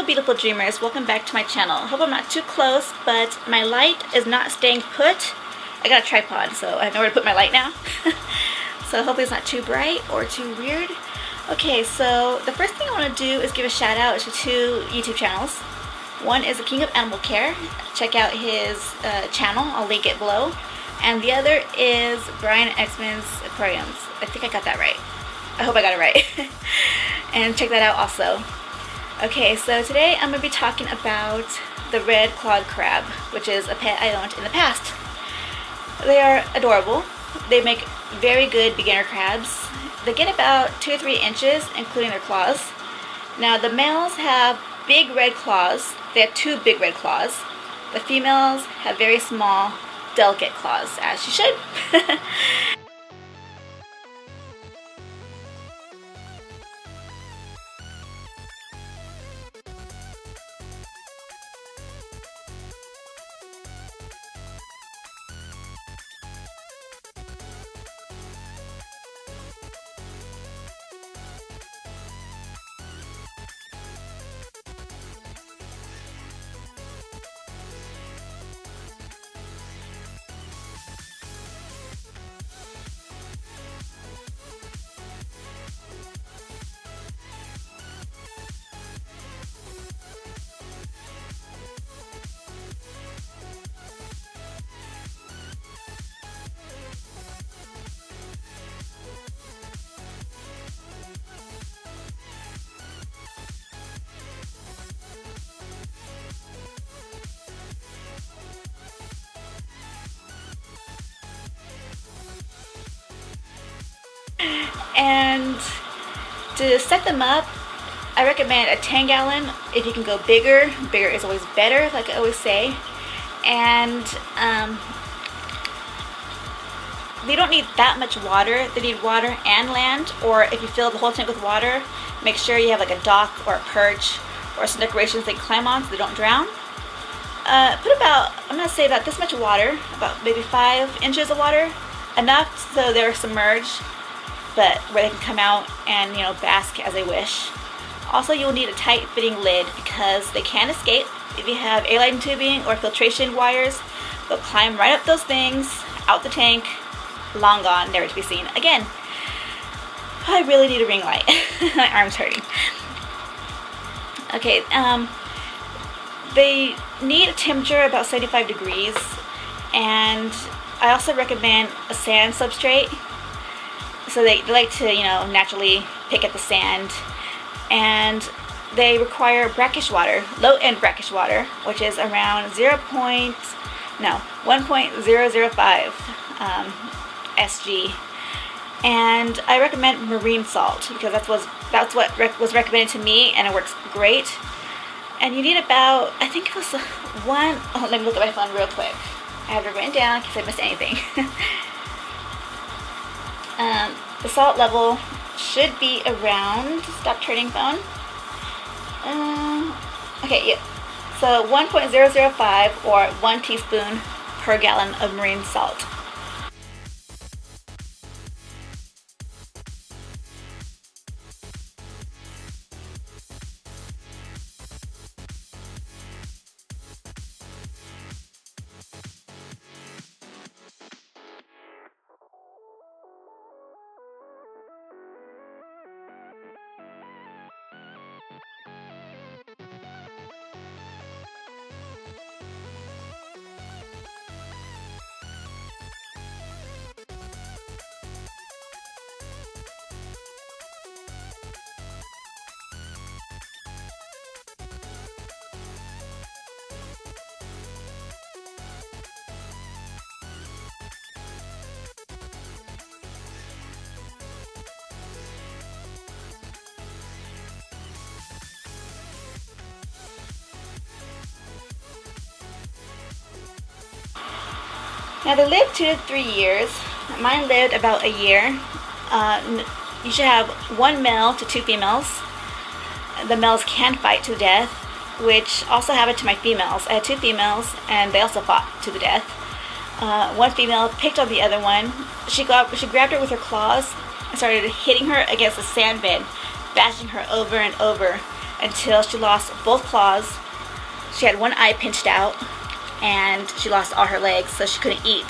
Hello beautiful dreamers, welcome back to my channel. Hope I'm not too close, but my light is not staying put. I got a tripod, so I have nowhere to put my light now. So hopefully it's not too bright or too weird. Okay, so the first thing I want to do is give a shout out to two YouTube channels. One is the King of Animal Care. Check out his channel, I'll link it below. And the other is Xman's Aquariums. I think I got that right. I hope I got it right. And check that out also. Okay, so today I'm going to be talking about the red clawed crab, which is a pet I owned in the past. They are adorable. They make very good beginner crabs. They get about 2 or 3 inches, including their claws. Now the males have big red claws. They have 2 big red claws. The females have very small, delicate claws, as she should. And to set them up, I recommend a 10-gallon. If you can go bigger, bigger is always better, like I always say. And they don't need that much water. They need water and land, or if you fill the whole tank with water, make sure you have like a dock or a perch or some decorations they climb on so they don't drown. Put about, I'm going to say about this much water, about maybe 5 inches of water, enough so they're submerged, but where they can come out and, you know, bask as they wish. Also, you'll need a tight fitting lid because they can escape. If you have airline tubing or filtration wires, they'll climb right up those things, out the tank, long gone, never to be seen again. I really need a ring light. My arm's hurting. Okay, they need a temperature about 75 degrees, and I also recommend a sand substrate. So they like to, you know, naturally pick at the sand, and they require brackish water, low-end brackish water, which is around 1.005 SG. And I recommend marine salt because that's what was recommended to me, and it works great. And you need about, I think it was let me look at my phone real quick. I have it written down in case I missed anything. The salt level should be around, stop turning phone. Okay, yeah. So 1.005 or 1 teaspoon per gallon of marine salt. Now they live 2 to 3 years. Mine lived about a year. You should have 1 male to 2 females. The males can fight to the death, which also happened to my females. I had 2 females and they also fought to the death. One female picked on the other one. She grabbed her with her claws and started hitting her against the sand bin, bashing her over and over until she lost both claws. She had one eye pinched out, and she lost all her legs, so she couldn't eat.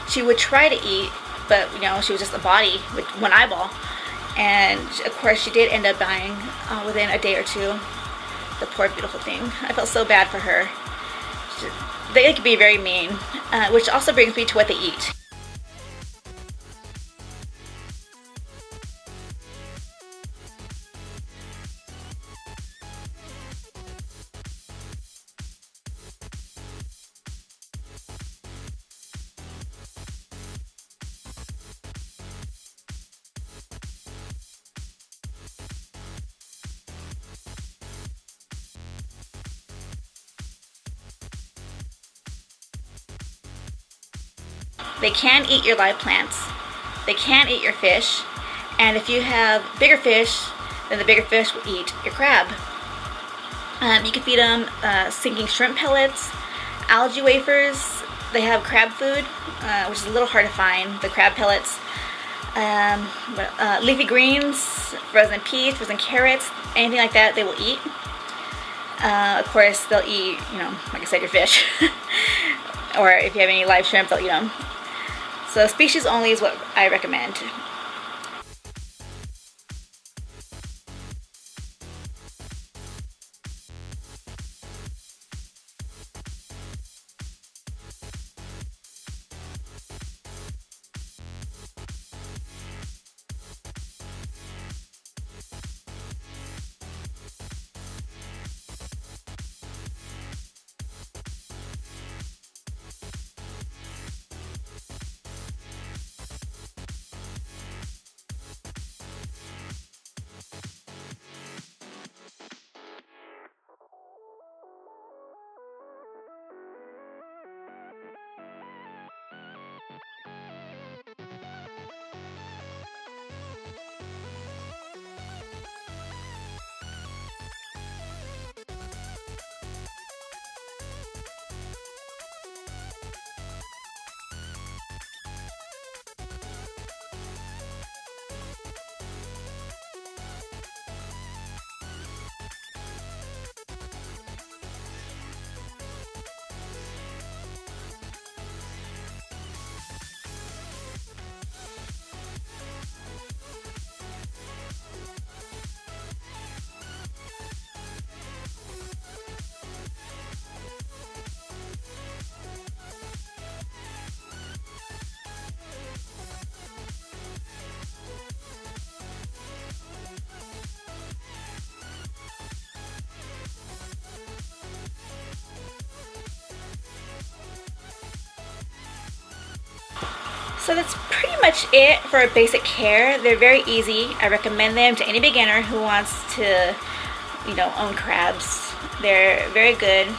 She would try to eat, but you know, she was just a body with one eyeball. And of course, she did end up dying within a day or two. The poor beautiful thing. I felt so bad for her. They can be very mean, which also brings me to what they eat. They can eat your live plants. They can eat your fish. And if you have bigger fish, then the bigger fish will eat your crab. You can feed them sinking shrimp pellets, algae wafers. They have crab food, which is a little hard to find, the crab pellets. Leafy greens, frozen peas, frozen carrots, anything like that they will eat. Of course, they'll eat, you know, like I said, your fish. Or if you have any live shrimp, they'll eat them. So species only is what I recommend. So that's pretty much it for basic care. They're very easy. I recommend them to any beginner who wants to, you know, own crabs. They're very good.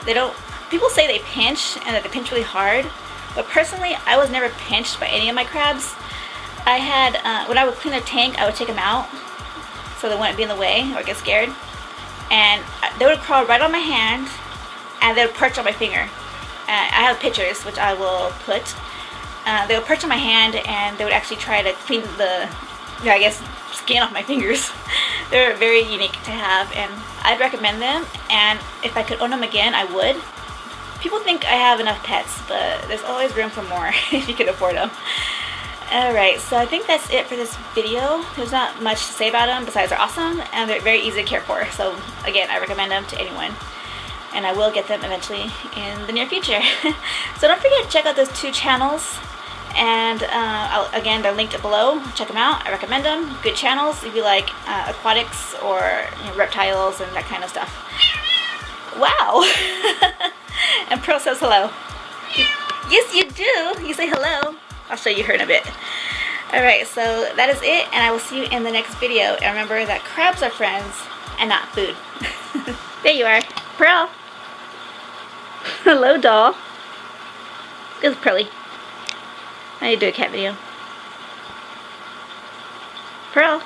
They don't, people say they pinch and that they pinch really hard, but personally, I was never pinched by any of my crabs. I had, when I would clean their tank, I would take them out so they wouldn't be in the way or get scared. And they would crawl right on my hand and they would perch on my finger. I have pictures, which I will put. They would perch on my hand and they would actually try to clean the, you know, I guess, skin off my fingers. They're very unique to have, and I'd recommend them, and if I could own them again, I would. People think I have enough pets, but there's always room for more if you can afford them. Alright, so I think that's it for this video. There's not much to say about them besides they're awesome and they're very easy to care for. So again, I recommend them to anyone. And I will get them eventually in the near future. So don't forget to check out those 2 channels. And again, they're linked below. Check them out. I recommend them. Good channels if you like aquatics or, you know, reptiles and that kind of stuff. Wow! And Pearl says hello. Yes, you do. You say hello. I'll show you her in a bit. Alright, so that is it, and I will see you in the next video. And remember that crabs are friends and not food. There you are. Pearl. Hello, doll. This is Pearly. I need to do a cat video. Pearl.